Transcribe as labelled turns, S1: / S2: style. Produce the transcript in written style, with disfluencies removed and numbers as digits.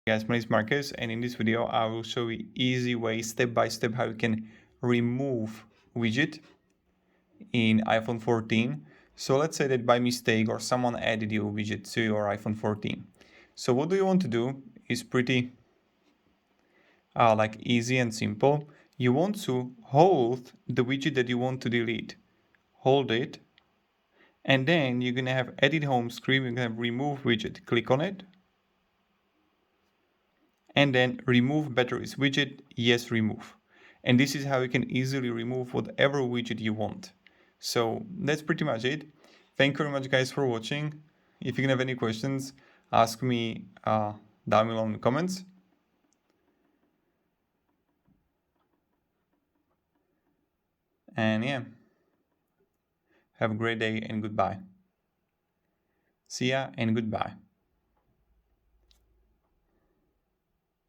S1: Guys, my name is Marcus, and in this video I will show you easy way, step by step, how you can remove widget in iPhone 14. So let's say that by mistake or someone added your widget to your iPhone 14. So what do you want to do is pretty like easy and simple. You want to hold the widget that you want to delete. Hold it, and then you're gonna have edit home screen, you're gonna have remove widget. Click on it. And then remove batteries widget, yes, remove. And this is how you can easily remove whatever widget you want. So that's pretty much it. Thank you very much, guys, for watching. If you can have any questions, ask me down below in the comments. And yeah, have a great day and goodbye. See ya and goodbye.